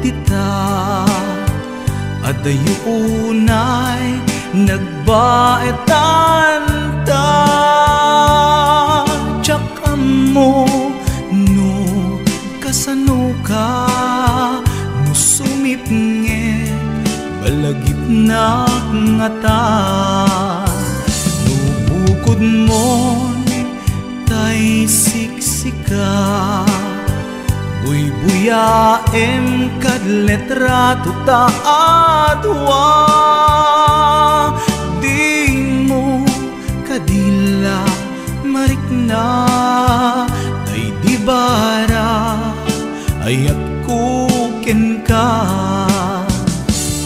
tita adayunay nagbaetan ta tsak mo no kasano ka no sumipnget balagip na ngata no bukod mo tay siksika buy-buyaem kad letrato ta adwa di mo kadila marikna ay di bara ay at kuken ka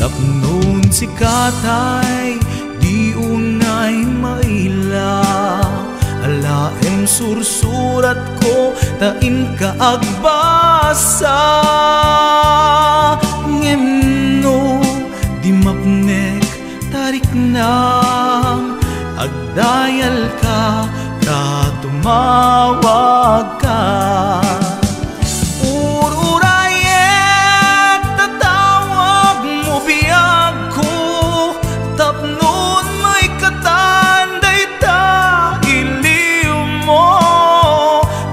tapnon si katay di unay maila alaem sursurat ko tain ka agbasa ngemno di mapnek tarik na agdayal ka tumawag ka ururayet tatawag mo biyag ko tapnon may katanday ta iliw mo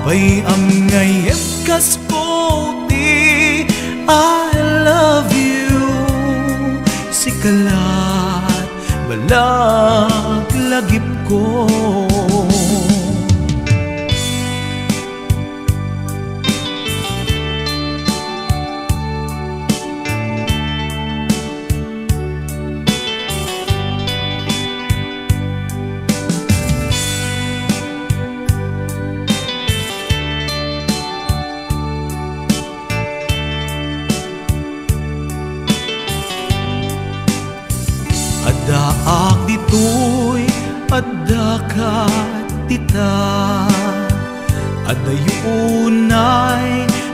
pay am ngayem kas puti I love you sikalat balag lagip ko adaak ditoy adakat tita adayunay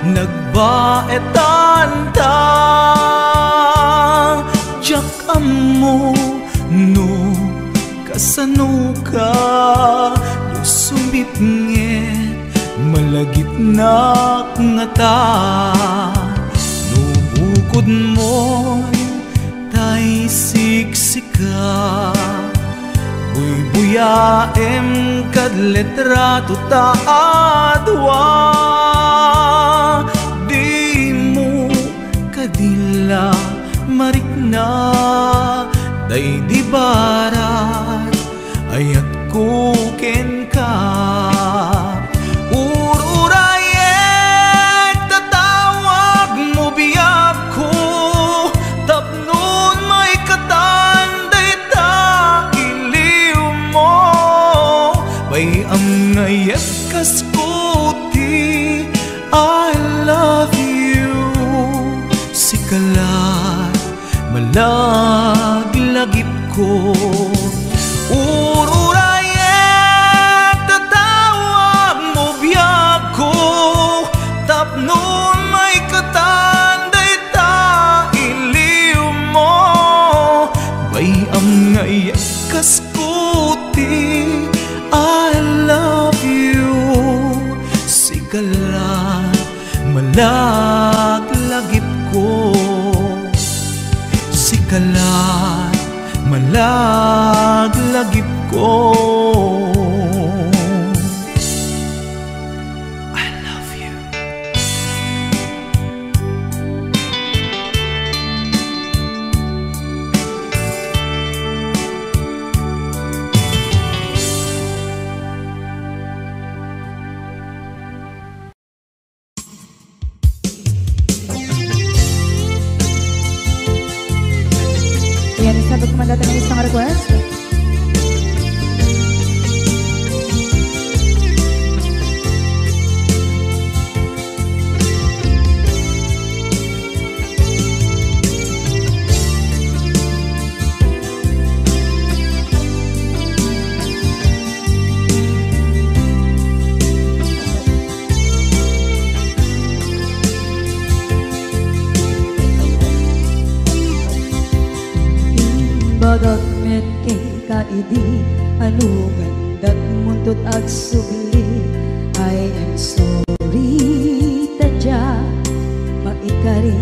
nagbaetan ta jak mo no kasano ka no sumipnget malagip na ngata no bukod mo tay siksika buy-buyaem kad letrato ta adwa di mo kadila marikna day di barat ayat kuken ka ururayet tatawag mo biyag ko tapnon may katanday ta iliw mo bay ang ngayet kas puti I love you sikalat malaglagip ko ururayet tatawag mo biyag ko tapnon may katanday ta iliw mo bay am ngayet kas puti I love you sikalat malaglagip ko sikalat malaglagip ko I love you. Yan, isa pagkumandata ng isang request. Bagat met kay kaidi anugan dat muntot ag sugli I am sorry tadya maikari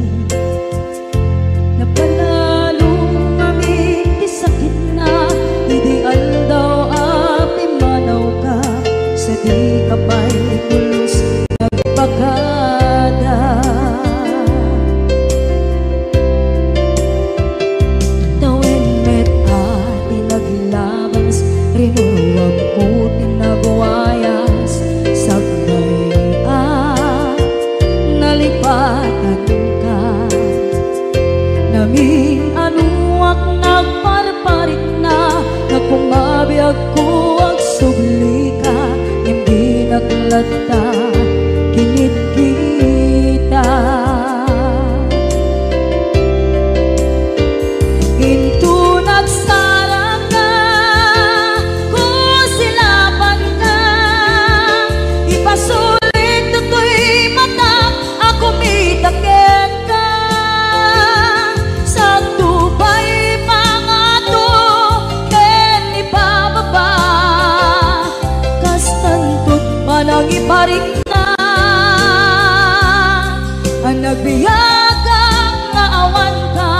nagbiyagang nga awan ka.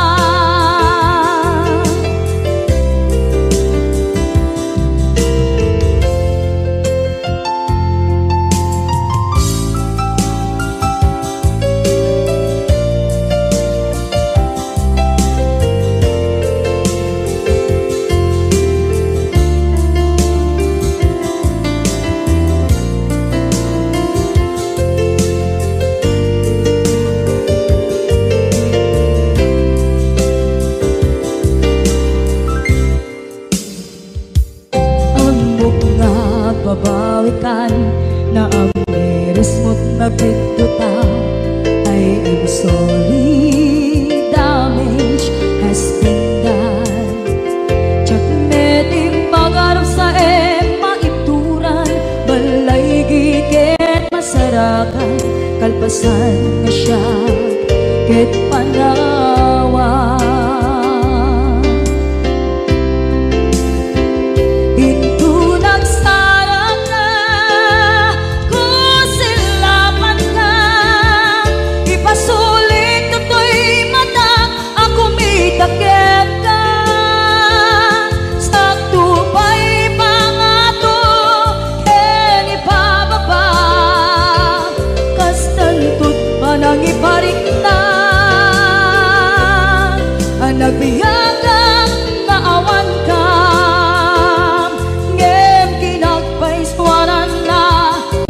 Babawikan na ang miris mo't nagpituta. I'm sorry, damage has been done. Tsak meding magarap sa maituran, balay gigit masarakan, kalpasan na siya ket panawa. Nagbiyagang naawan ka, ngem kinagpaiswanan na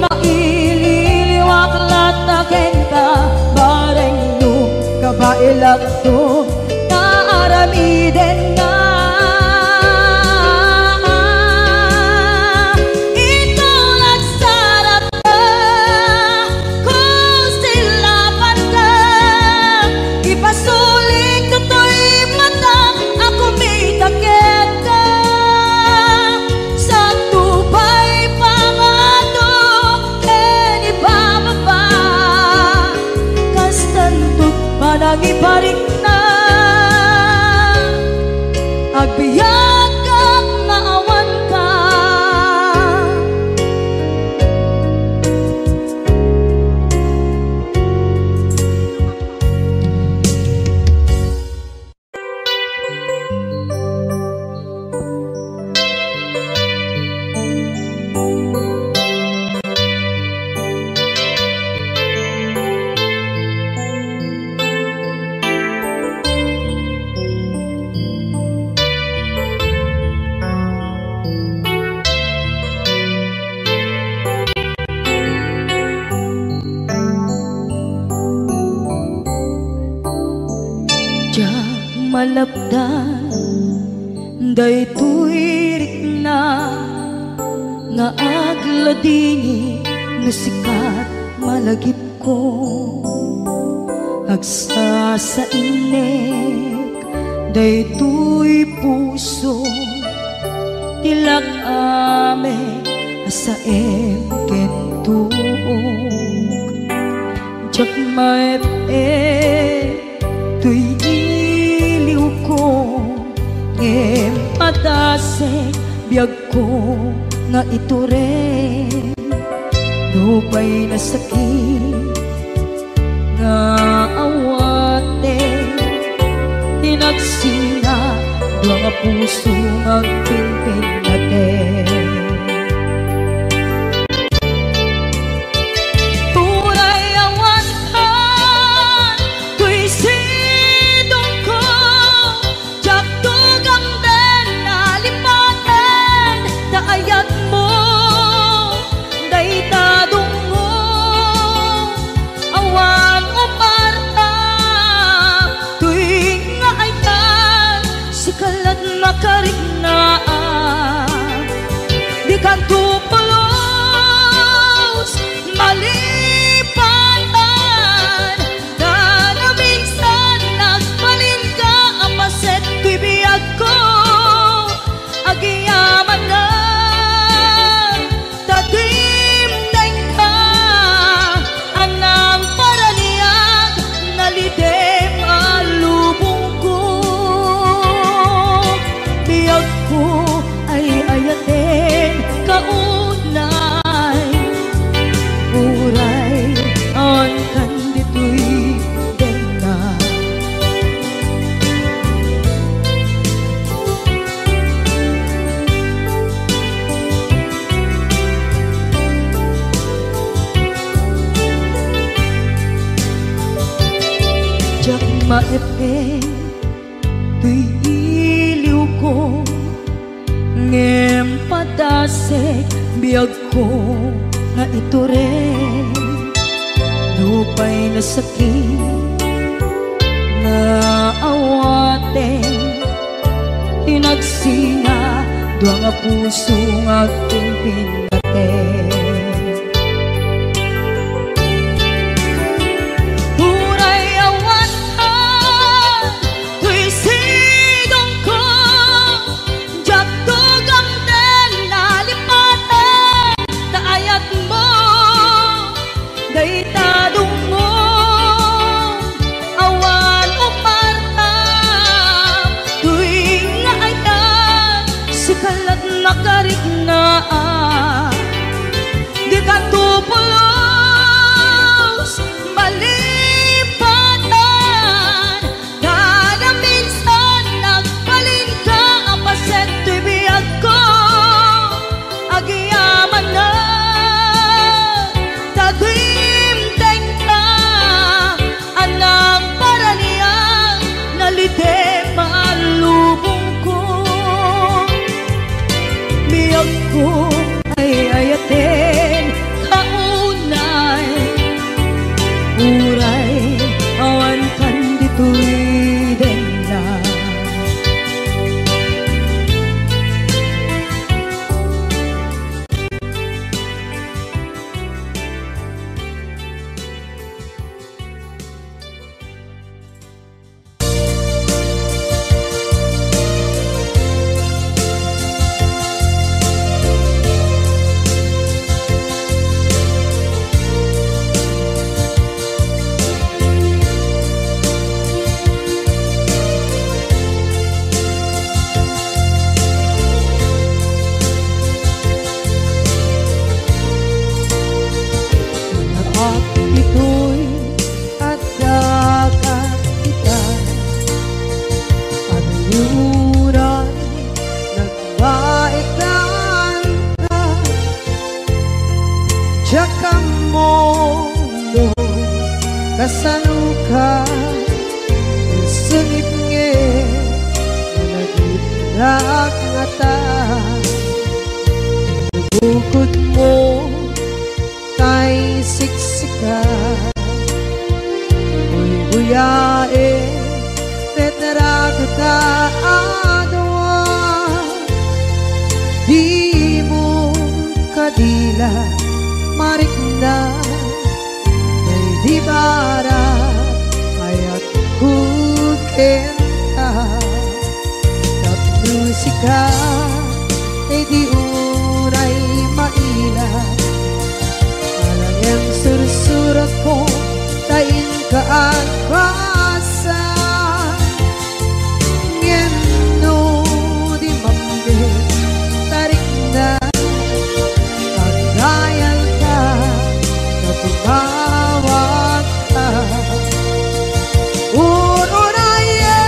maililiwak lataken ka, bareng no kabailak to naaramiden na. Ibarik na agbiyagang naawan ka. Malapdan daytoy rikna nga agladingi no sikat malagip ko agsa sa inek daytoy puso tilak ame asaem kentuog jak maep tuy matase biyag ko nga ito rin lupay na sakit nga awate tinagsina doa nga puso magpinpin natin. maepeng tuy iliw ko ngem padasek biyag ko nga ito rin lupay na sakit na awaten inagsinga dua nga puso nga aking pinate. Nakarik na di ka tupulos malipatan kada minsan nagpalin ka apaset tibiyag ko agyaman na tagimteng ka anang paraniang nalite malubong ko ay ayaten kaunay uray awan kan dito'y denla kasaluka sengit nge managit ngata bukod mo tay siksika buyae tetrago ta adwa di mo kadila marikna di barat ayat kukenta kat musika di uray maila alang yang sursurat ko tain kaagpasa ngeno di mambe tarik na pagdayal ka katungawag ka ururayek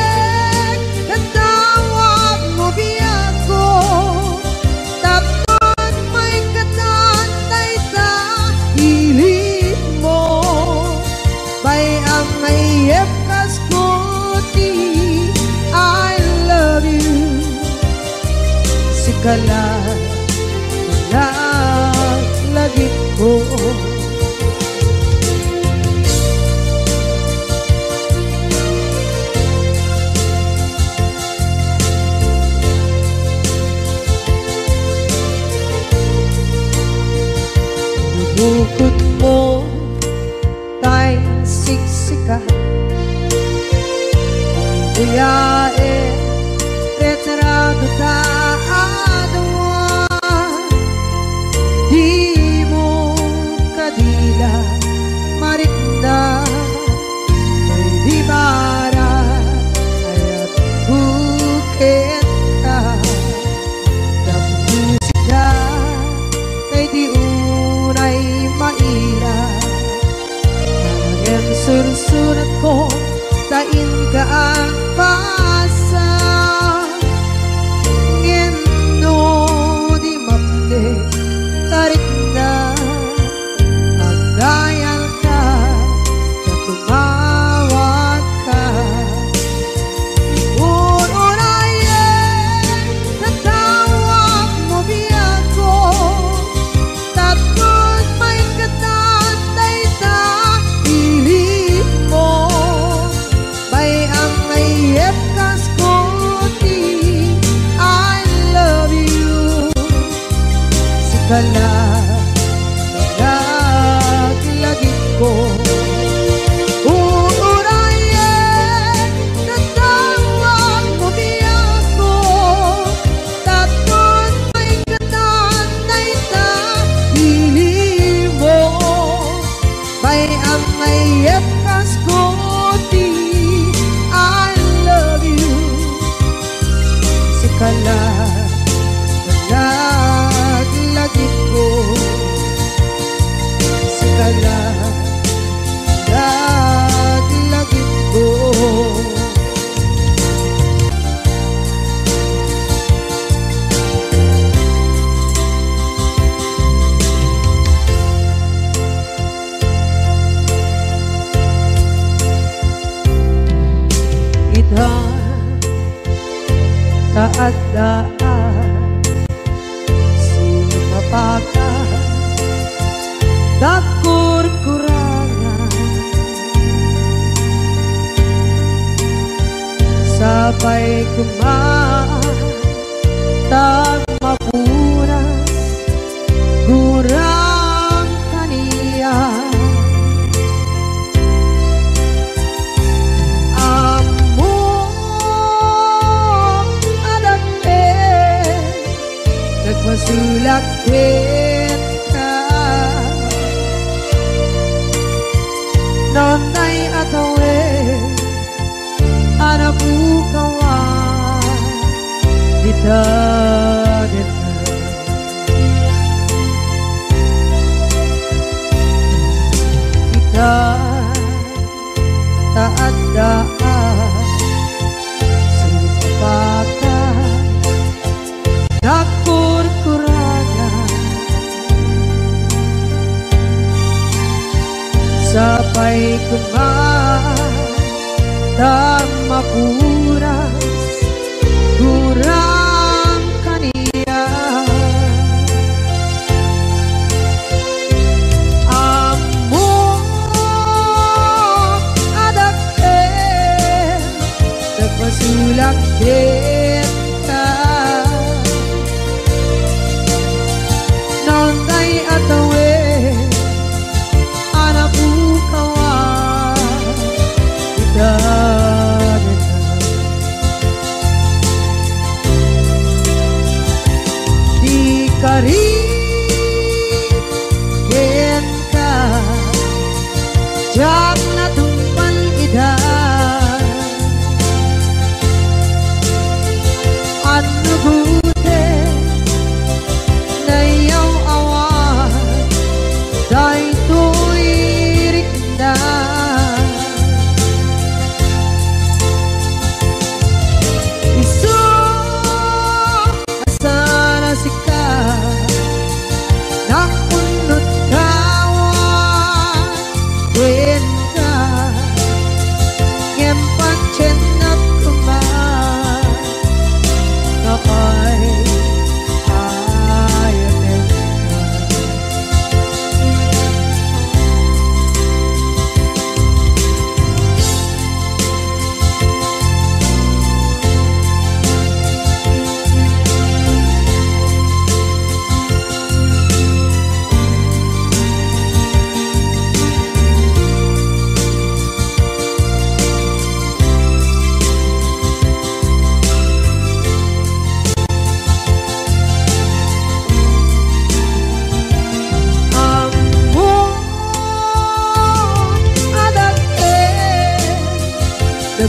katawag mo biyago tapos may katantay sa hilit mo bay ang mayep kaskuti I love you sikala lagi ko bukod mo tay siksika buyae retrado ta adwa di mo kadila marikna ay di bara ayat bukit ka ng musika ay di unay maila ang sursurat ko tain ka ang pasa taat-daan sumapakan dakur-kurangan sabay kumatag mapunas gurang kaniya masulakit ka nonay atawe anabukawan dita kita taat-daan supapakan dakur-kurangan sabay kumatag mapunas gurang kaniya among adakit nagpasulakit ka nonday atawe anabukawan idadita di karigin ka jak na tumpan idan ano buti nayaw awan dahil tuwirik na iso asana sika nakunot kawan din ka ngempang chenap kuman kapay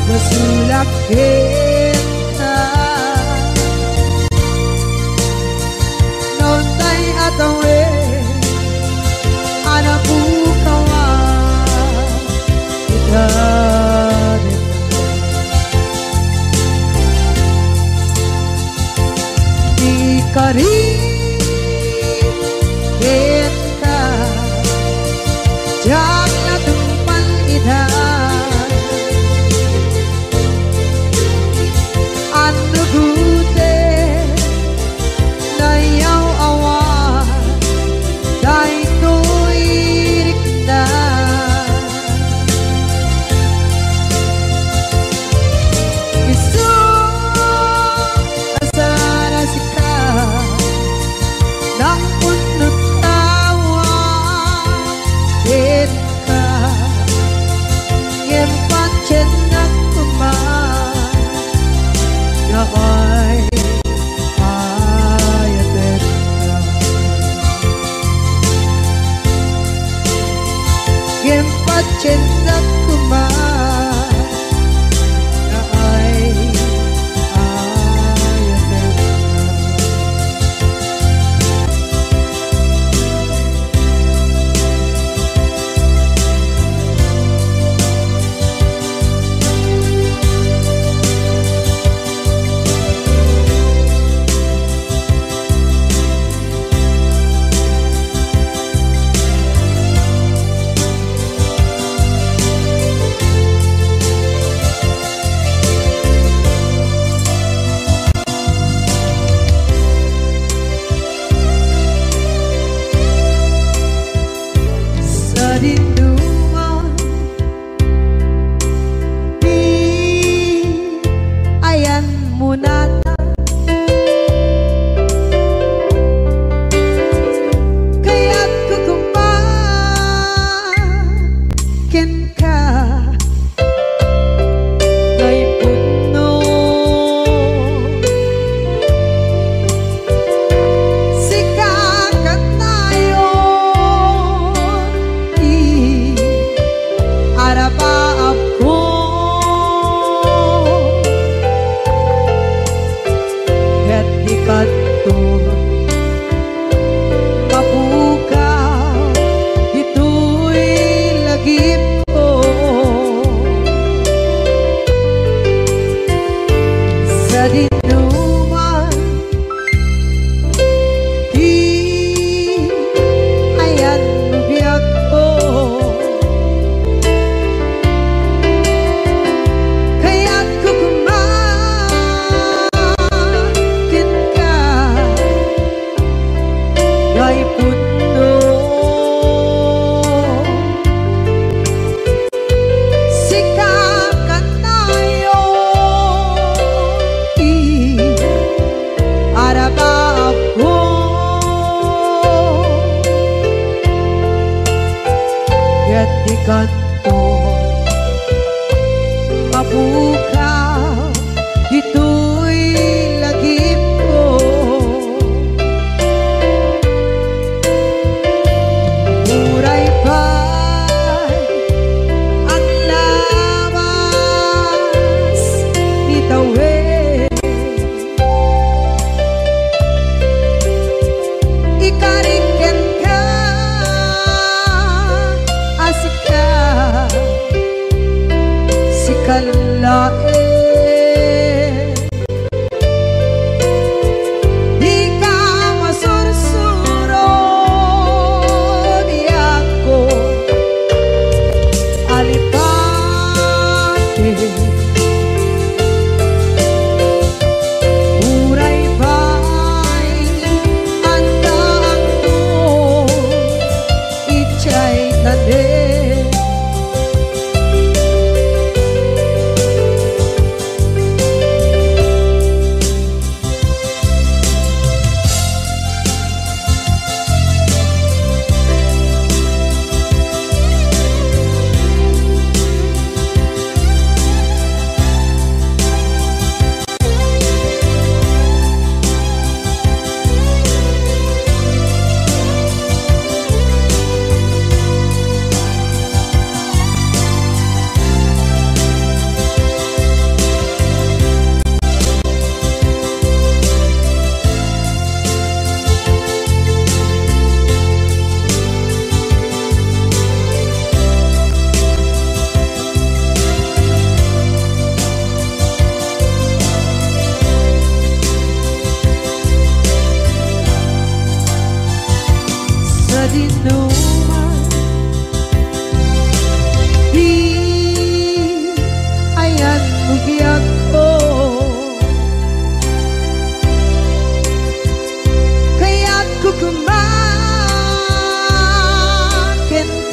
masulakit ka nonday atawe anabukawan idadita di karigin ka jak na tumpan idan ano gute nayaw awan dahil tuwirik na iso asana sika dinuman di ayan biyak ko kaya't kukumakin ka gay puno sikakan tayo araba ako kaya't di kanto mabukaw dito'y lagip ko muray pa'y ang labas nitawid ikariken ka asika sikalae di ka masursuro di ako alipate muray pa'y andaan mo ichay tade sa dinuman di ayan biyak ko kaya't kukumakin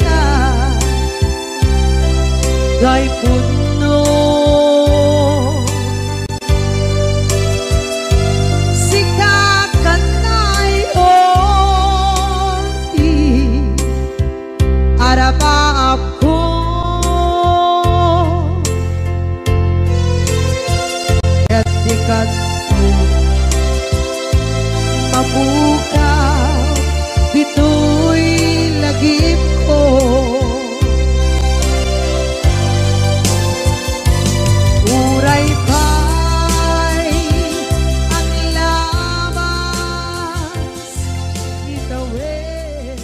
ka gay puno sikakan tayo araba ako kaya't di kanto mabukaw dito'y lagip ko muray pa'y ang labas nitawid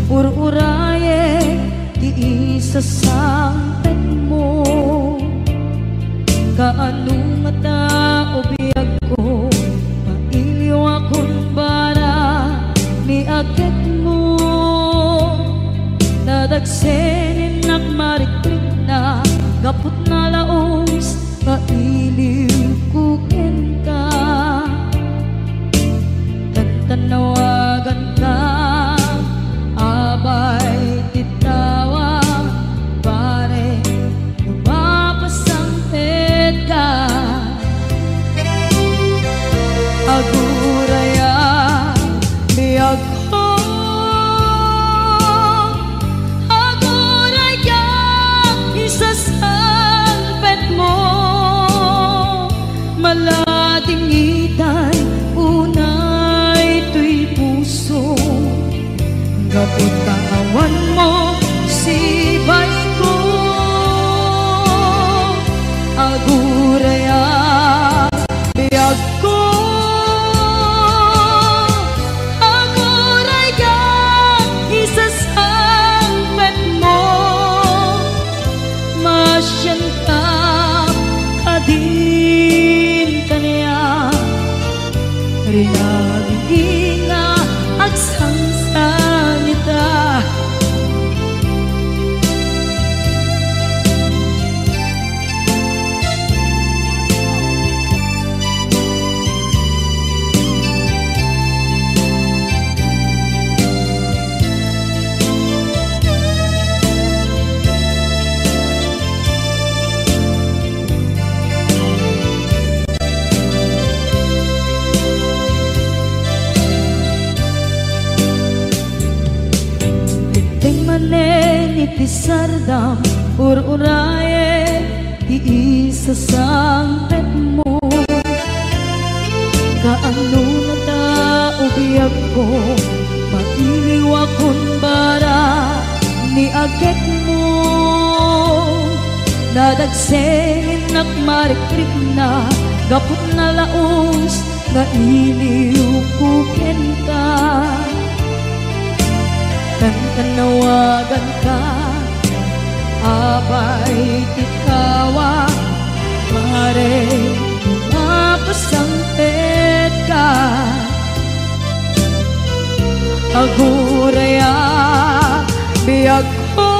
ur-uraye di isa sampet mo kaano mata o biyag ko mailiw akong bara ni agad mo nadagsenin nagmariklik na kaput na laos mailiw kukin ka tanawagan ka abay titawa pare lumapasang ka aguraya biyag ko aguraya isasalpet mo malating itay aguraya biyag ko aguraya isasangpet mo masyantap kadin kanya rinagi nga agsangsangita iti sardam ur-uraye ti isasangpet mo kaano na ta ubiyag ko mailiwakon bara ni agek mo nadagsengin nakmarikrik na gapot na laos na iliukuken ka tanawagan ka abay tikawa pare mapasangpet ka aguraya biyag ko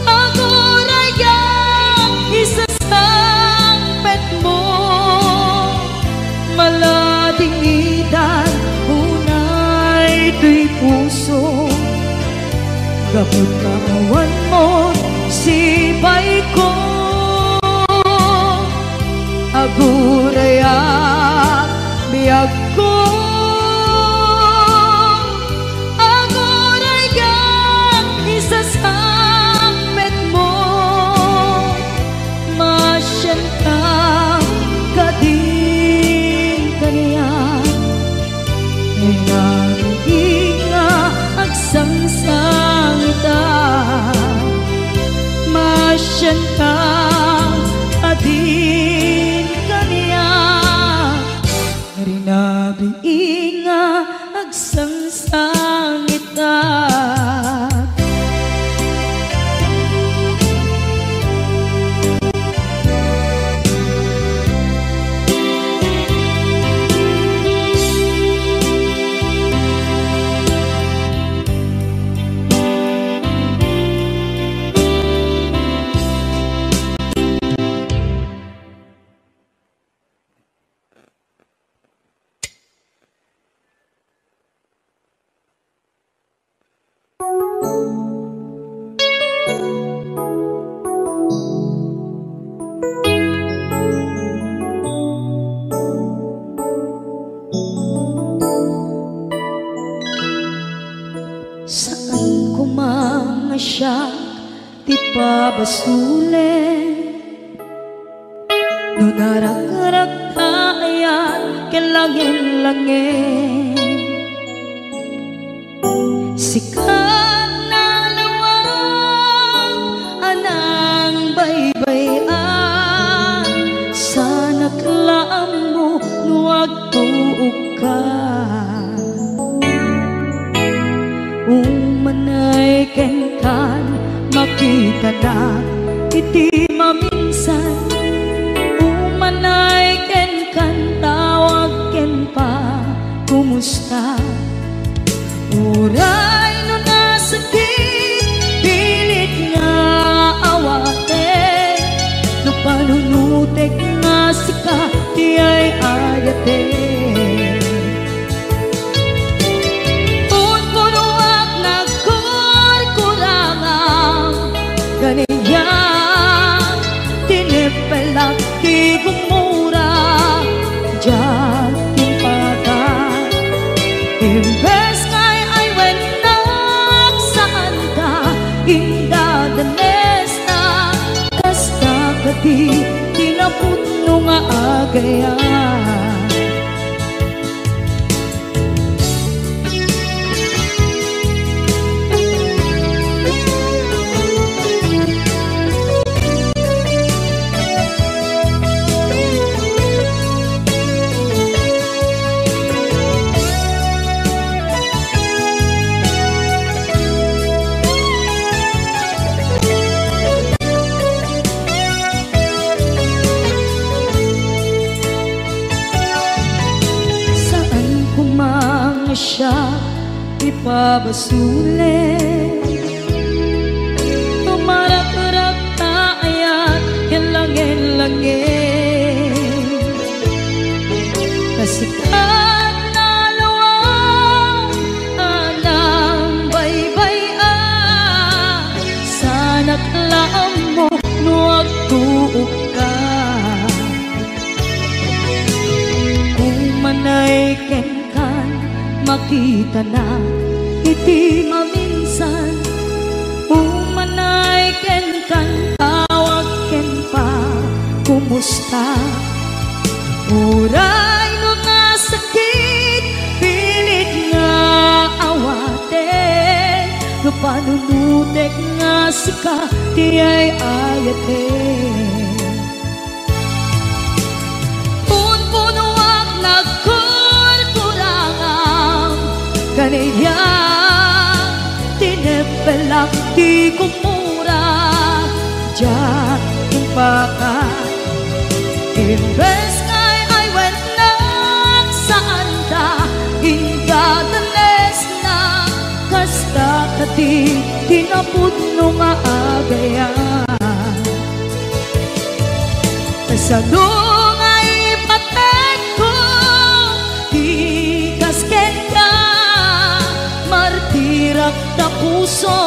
aguraya isasangpet mo malading idan ito'y puso gapot kaawan mo sibay ko aguraya biyag ko aguraya isasangpet mo masyantang kadin kanya agsangsangita masyantang adin kanya rinabi nga agsangsangita ti pabasule no narak-rak kaayan kelangin-langin sikat na lawang anang baybayan sana klaam mo nuwag tuog ka umanay kenkan makita na iti maminsan umanay kenkan tawag ken pa kumusta uray no nasakit pilit nga awate no panunutek nga sika di ay ayate ganiya tinipelak di gumura diyan timpagan imbes ngay ay wenak saan ka indadanes na kasta kati kinaputno nga agayan pabasulit tumarap-rap na ayat langin-langin kasikat na luwang anang baybay-an sana klaam mo nuwag tuog ka kung manay kenkan makita na iti maminsan umanay ken kan tawag ken pa kumusta uray no nga sakit pilit nga awaten no panunutek nga sika ti ay ayaten punpunuak nagkurkurangang kaniya tinepelak di kumura diyan impaka imbes ngay ay went na saan ta ingadanes na kasta kati tinapudno nga agayan kasadong ay patek ko di kasken ka martirak na puso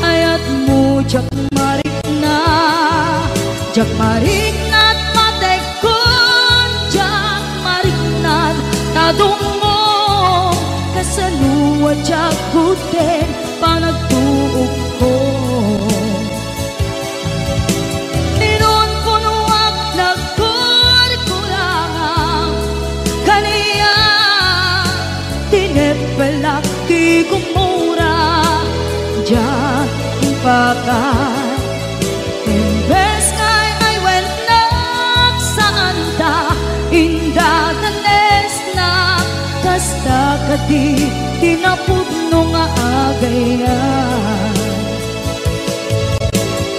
ayat mo jak marik na't patek ko jak marik na't tadungo kasaluwa jak kuten panagtuog ko ninon punuak nagkurkurangang kaniya tinepelak di kumura diyan impakan imbes ngay ay went na saan ta indadanes na kasta kadi tinapudno nga agayan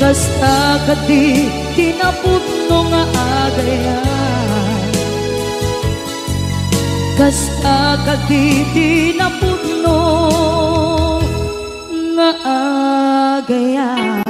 kasta kadi tinapudno nga agayan kasta kadi tinapudno nga agayan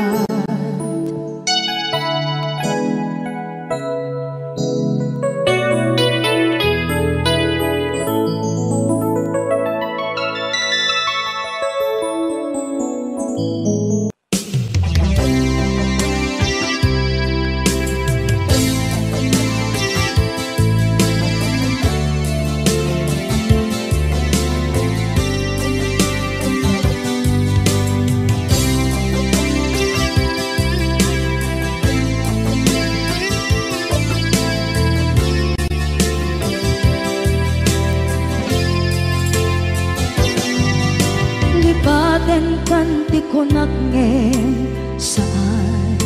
kanti ko nagngem saan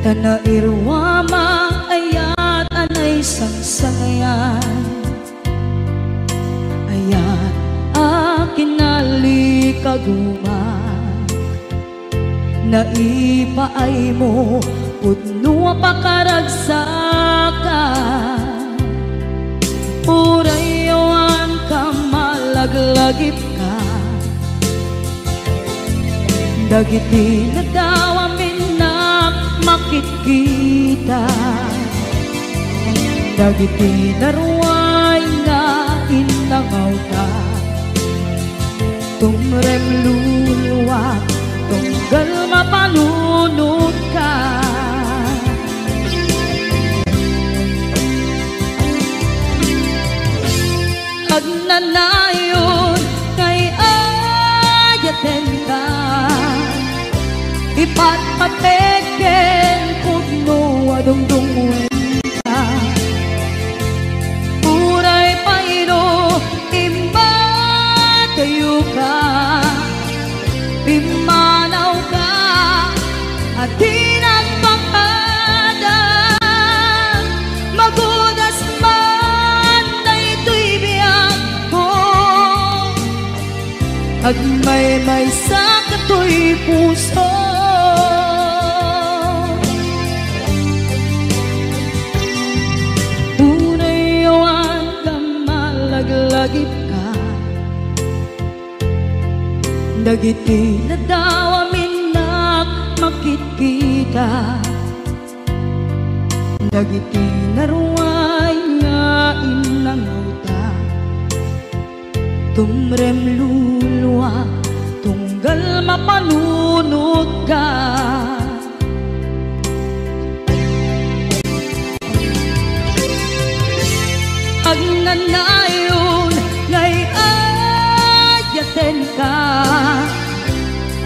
kana irwama ayat anay sangsangayan ayat akin nalikaguma naipaay mo pudno pakaragsakan urayawan ka malaglagip ka dagiti na daw amin na makikita dagiti naruay na inangaw ta tumrem luluwak tunggal mapalunod ka agnanayon kay ayaten ka ipatpateken pudno adungdungwen ka uray pairo imba kayo ka pimanaw ka at tinagpakadan magudas man na ito'y biyak ko at may sa kato'y puso unayawan ka malaglagip ka Dagiti na daw amin makikita, dagiti naruay nga inangauta, tumrem luluwa tunggal mapanunod ka. Agnanayon ngay ayaten ka,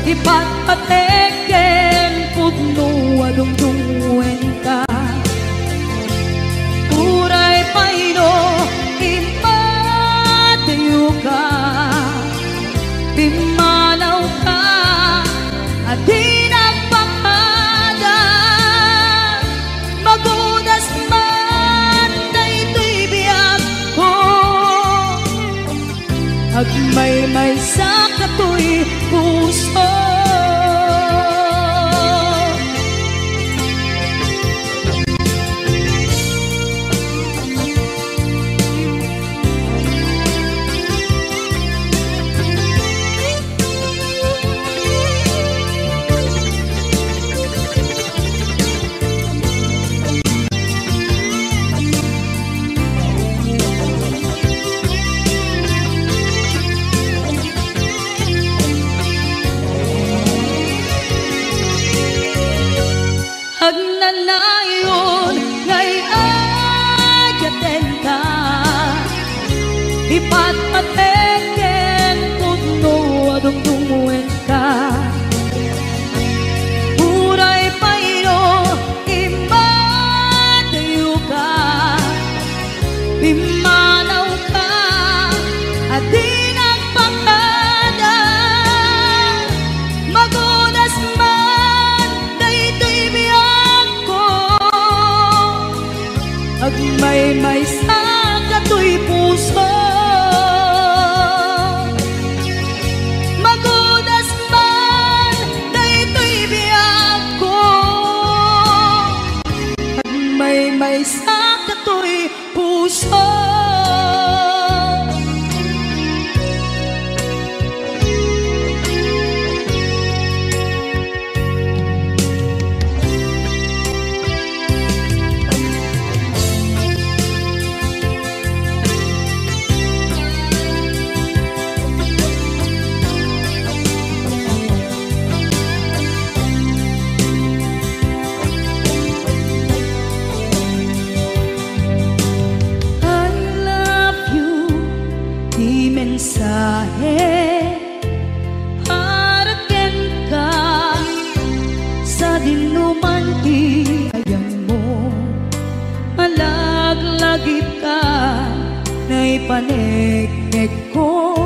ipatpateken pudno adungdungen ka. Uray paydo imadayo ka, pimanaw ka at di nagpakada. Magudas man na ito'y biyag ko, agmay-may sa kato'y puso. Agnanayon ngay ayaten ka, ipatpateken pudno adungdungen ka. Uray paydo imadayo ka, pimanaw ka at di nagpakada. Magunas man na ito'y biyag ko, agmay-may sa kato'y puso. Magunas man na ito'y biyag ko, agmay-may sa kato'y puso. Mensahe haraken ka sa dinuman ti ayan mo, malaglagip ka na'y panegnek ko,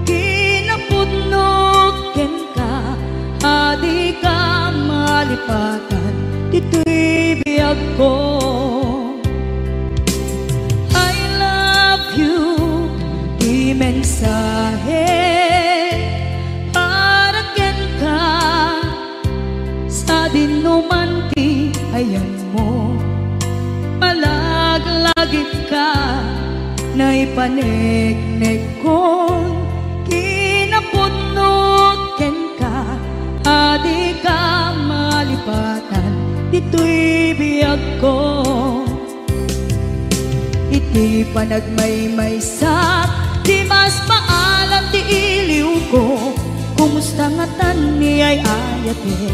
kinapudnoken ka adi ka malipatan dito'y biyag ko. Mensahe haraken ka sa dinuman ti ayan mo, malaglagip ka na'y panegnek ko, kinapudnoken ka adi ka malipatan dito'y biyag ko. Iti panagmay-maysak di mas maalam ti iliw ko, kumusta nga tan ni ay ayate,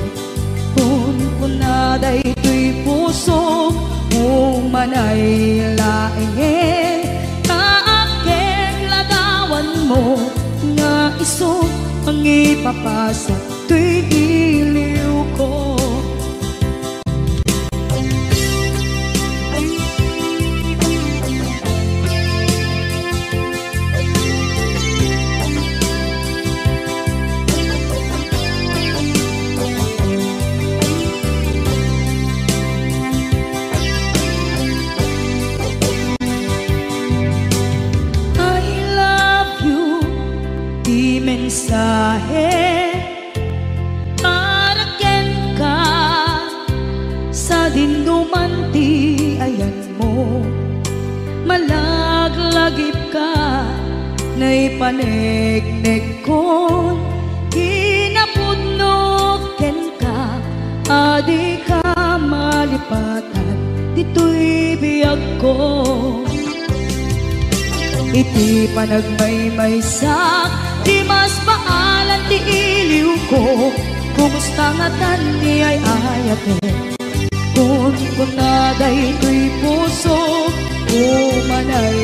kun kunaday ito'y puso kung manay laeng, kaaken lagawan mo nga iso ang ipapasa to'y iliw ko. Mensahe haraken ka sa dinuman ti ayan mo, malaglagip ka na'y panegnek ko, pudno ken ka, adi ka malipatan, dito'y biyag ko. Iti panagmaymaysak, di mas paalan ti iliw ko, kumusta nga tani ay ayate. Kung kunaday to'y puso, umanay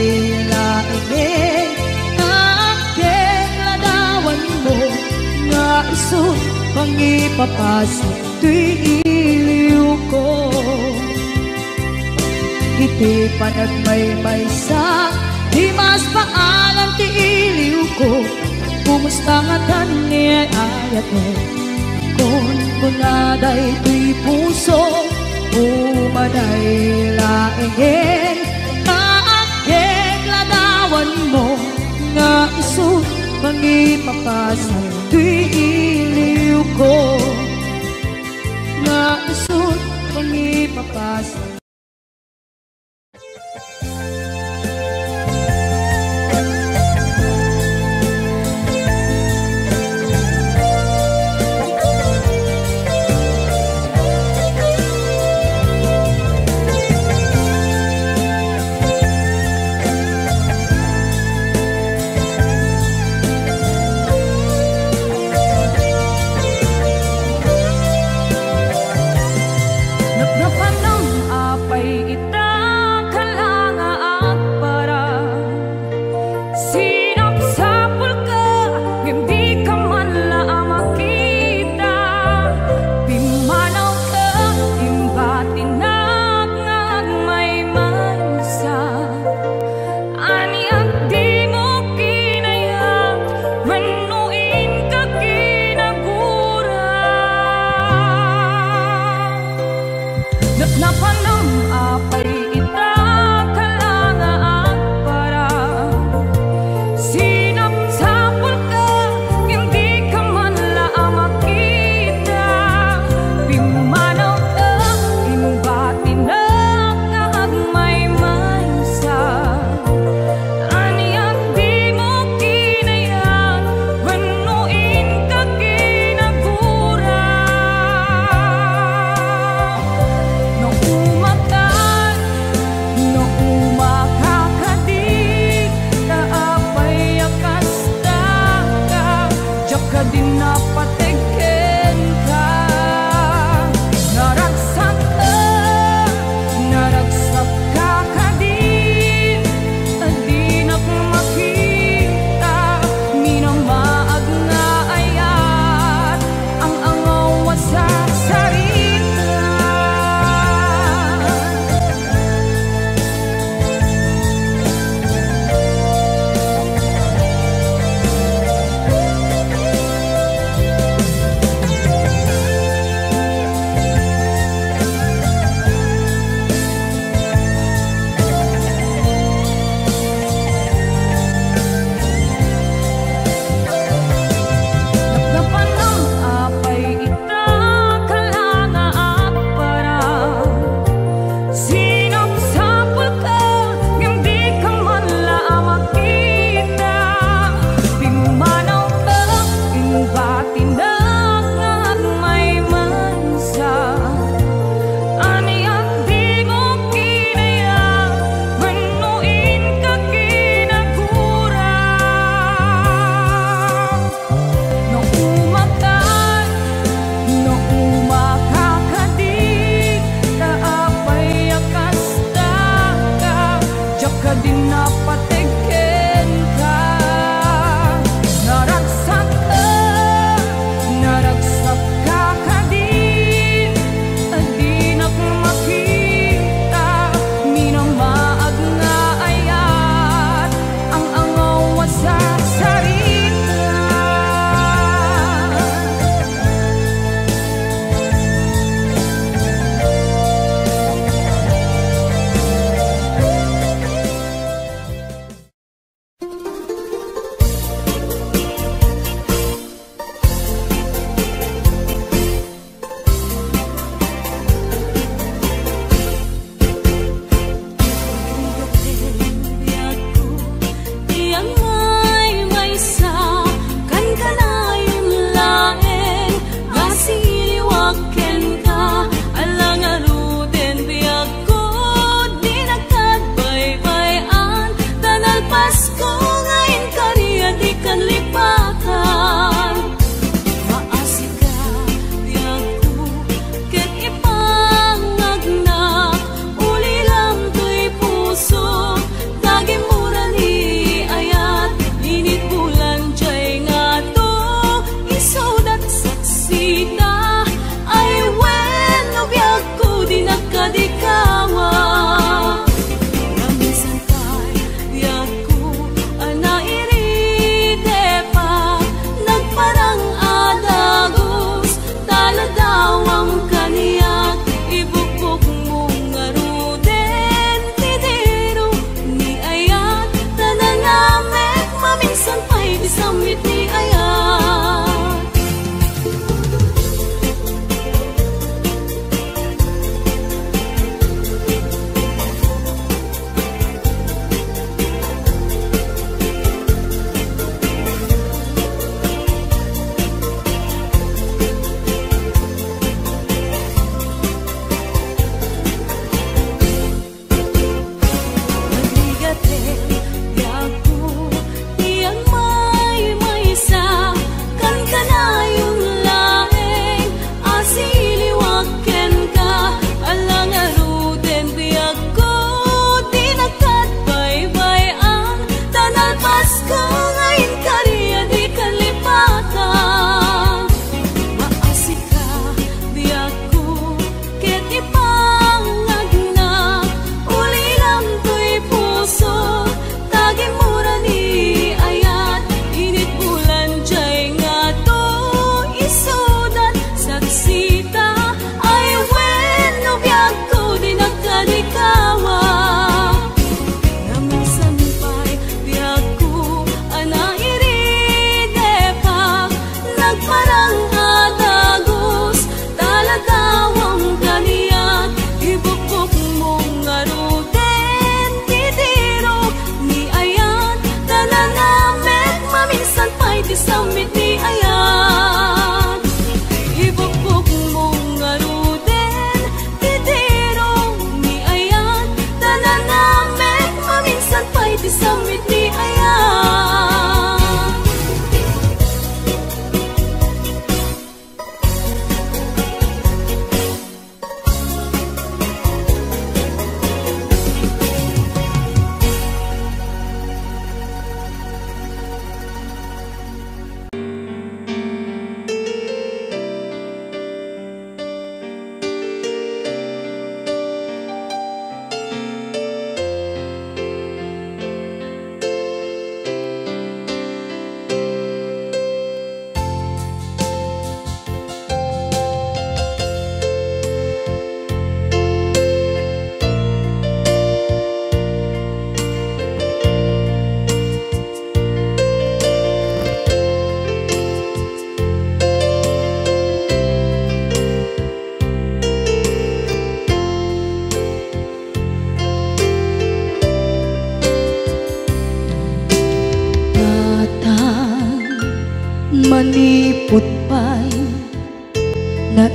laingin, aking ladawan mo, nga iso pangipapasok to'y iliw ko. Iti panagmaymaysak, di mas paalam ti iliw ko, kumusta nga tani ay ayate. Kung kunaday to'y puso, umanay laingin, aking ladawan mo, nga iso pangipapasok to'y iliw ko, nga iso pangipapasok. Uma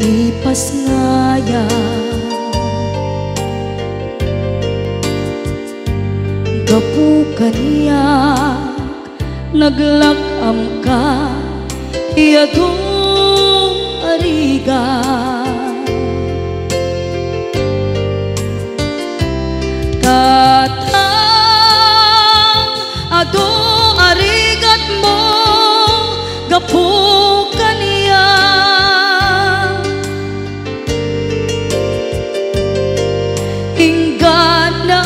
naipasngaya gapu kaniyak naglakam ka iyadong ariga katang ado arigat mo gapu kaniyak ingana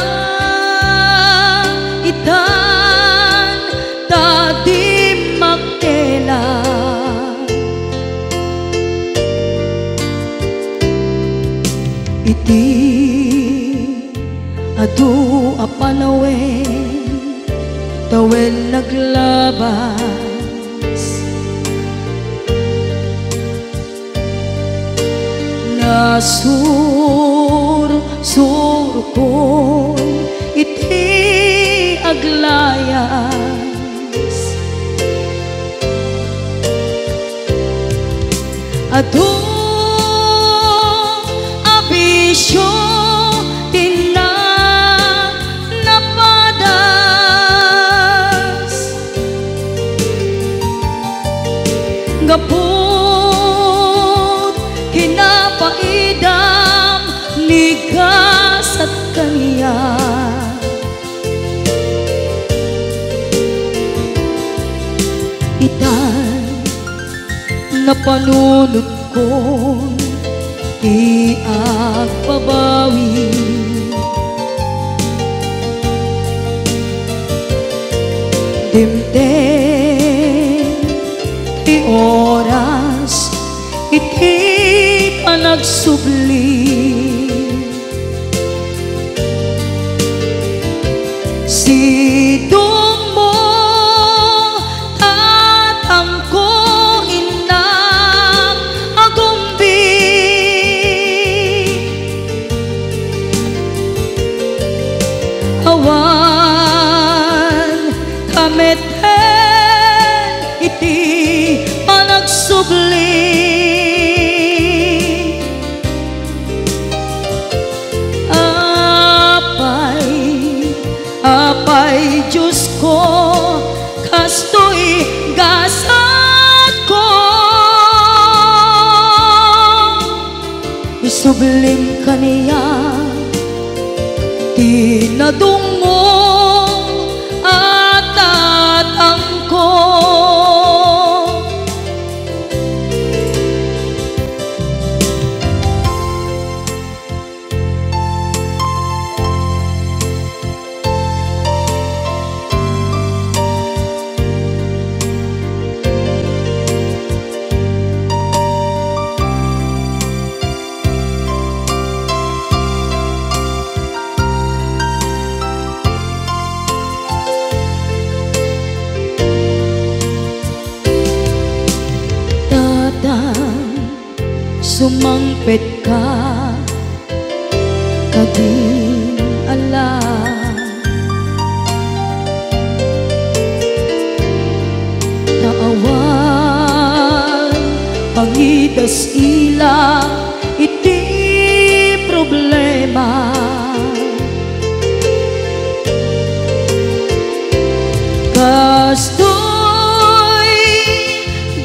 itan tadi makela iti adu apanawen tawen naglabas nasur ko iti aglayas adu abisyo gaput kinapaidam nigas at kaniya itan napanunod ko di agbabawi dimtem ti oras iti panagsubli sidong mo tatangko inang agumbi awan kameten iti panagsubli apay Diyos ko kastoy gasat ko isublim kaniya tinadungo at tatangko sumangpet ka kadin ala naawan pangidas ila iti problema kastoy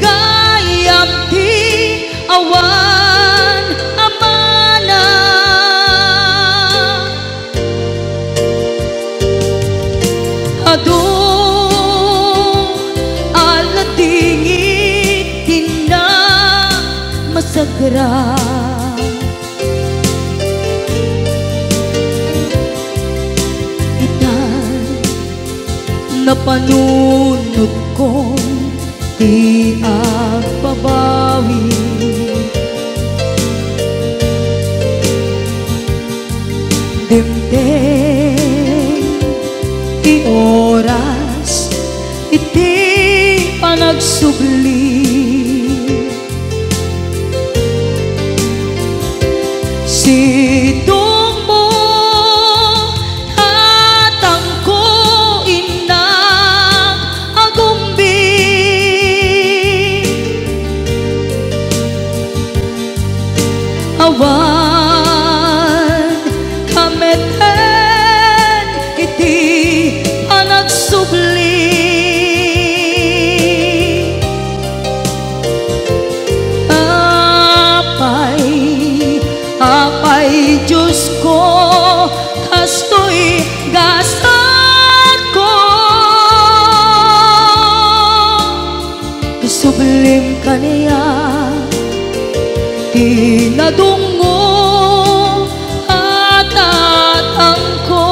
gayam ti awan aladingit tina masagra itan napanunod ko di agbabawi dimtem ti oras iti panagsubli sidong mo tatangko inang agumbi Apay Diyos ko, kastoy gasat ko. Isublim ka niya, tinadungo at atang ko.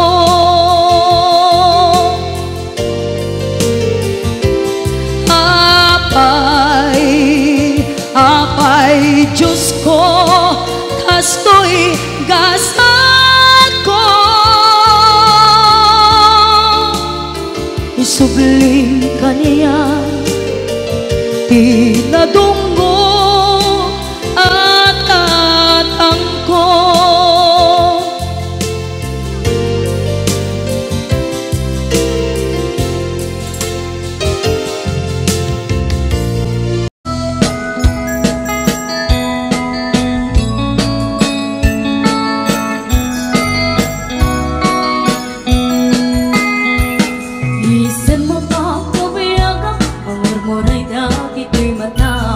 Apay Diyos ko, kastoy gasat ko. Isublim ka niya, tinadungo at atang ko. Isan mo pa kabayagang, ang murmuray daw dito'y mata.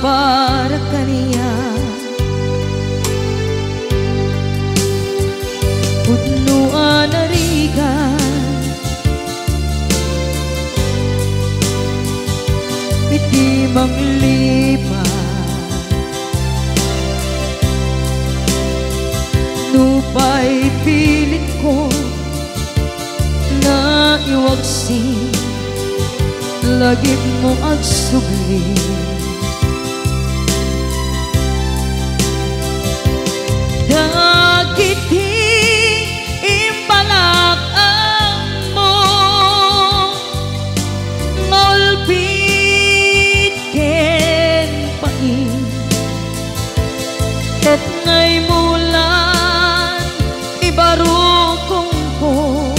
para kaniya. Pudnuan na rigan, iti manglipan, nupay pilit ko na iwagsin, lagip mo agsubli. Dagiti imbalak ang mo, ngolpit ken pain, ket ngay mulan ibarukong ko,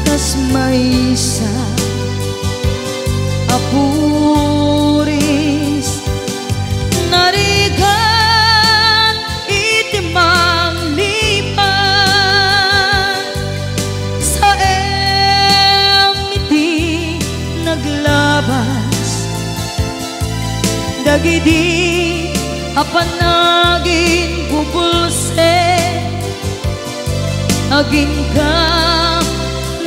kas maysa apuris narigan iti manglipan, sa iti naglabas, dagidi apanagin bubulse, aging ka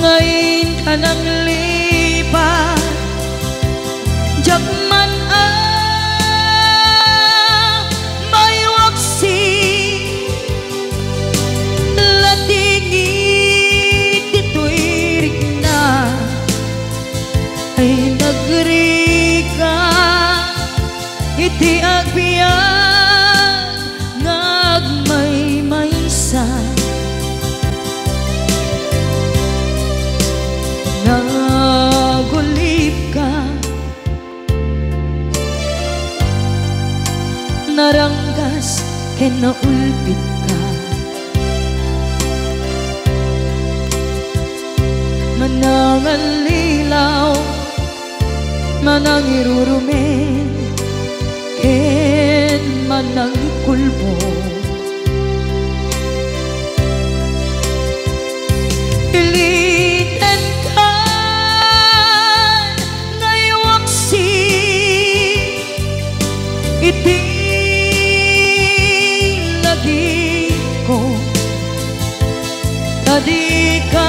ngayon ka nang lipat. Jakman may waksi, latingit dito'y rigna, ay nagrika iti agbiyan ngagmaymaysa, nagulip ka, naranggas ken naulpit ka, manangalilaw, manangirurumen, ken manangkulbo. Iliten ka ngaywaksi, iti tadi ka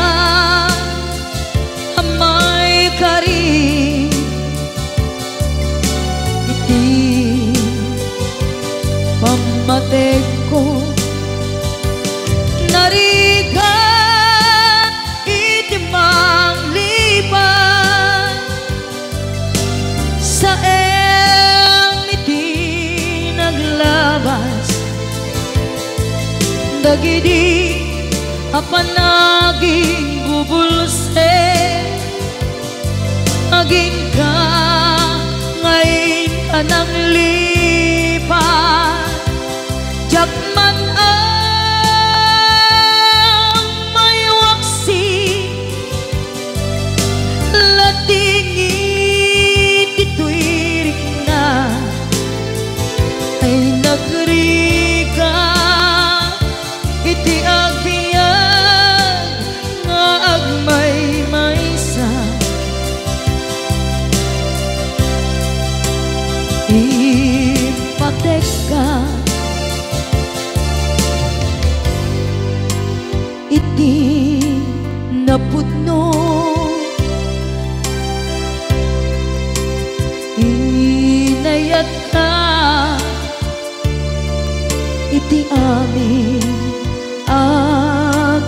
amay kari, iti pamatek ko narigan iti manglipan, sa iti naglabas, dagidi apanaging bubulse, aging ka ngayon ka nang lipat. Jakman may waksi, latingit dito'y rigna, ay nagrika iti agbiyan nga agmaymaysa, ipatek ka iti napudno, inayat ka iti amin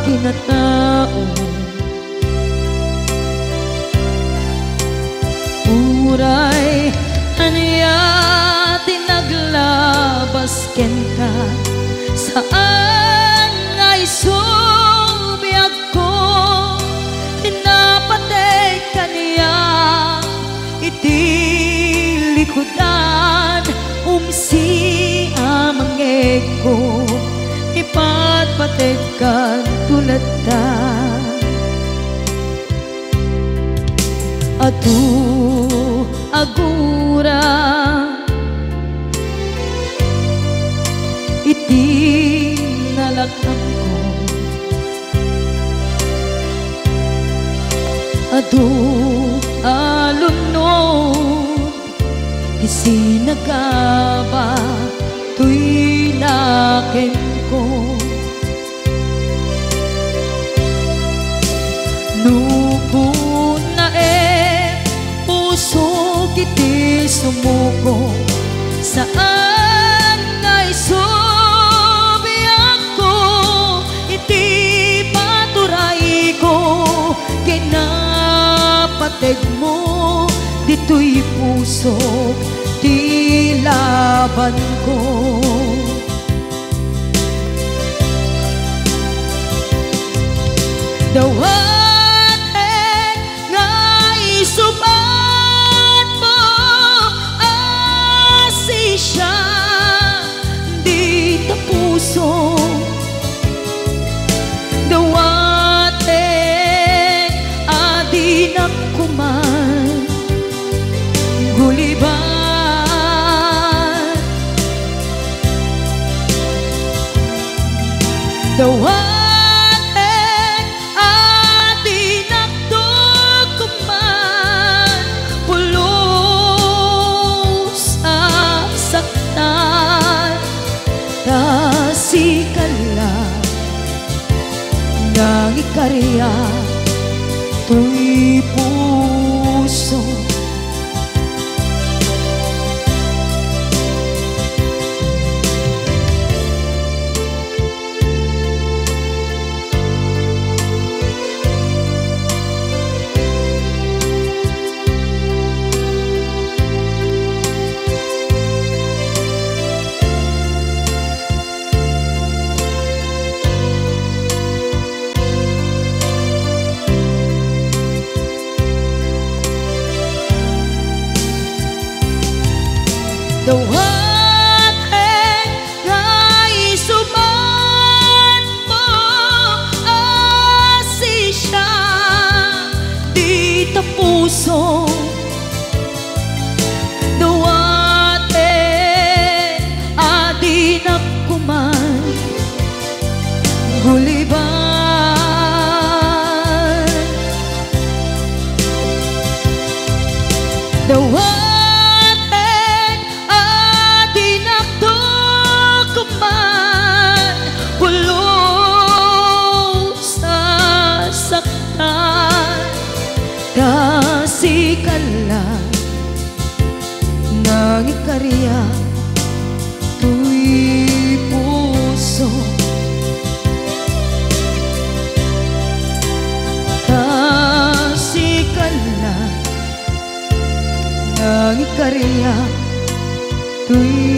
kinatao, uray aniya tinaglabas ken ka, saan ngay subiyag ko, tinapatay kaniya iti likudan, umsi amangeg ko, ipatpatekan tulad ta. Adu agura iti nalakam ko, adu alunod Isinagaba tuy nakin ko Nukuna puso kiti sumuko Saan ngay subiyak ko Iti paturay ko Kinapateg mo Dito'y puso di laban ko Dawat nga isubat mo Asi siya di ta puso Dawat adi nakuman Guliban Dawat adi nakdukuman Pulos saktan Tasikala Nang ikarya Tuy puso Dawat nga isubat mo Asi siya di ta puso Dawat adi nakuman Guliban Dawat Kasikala Nang ikarya Tuy puso Kasikala Nang ikarya Tuy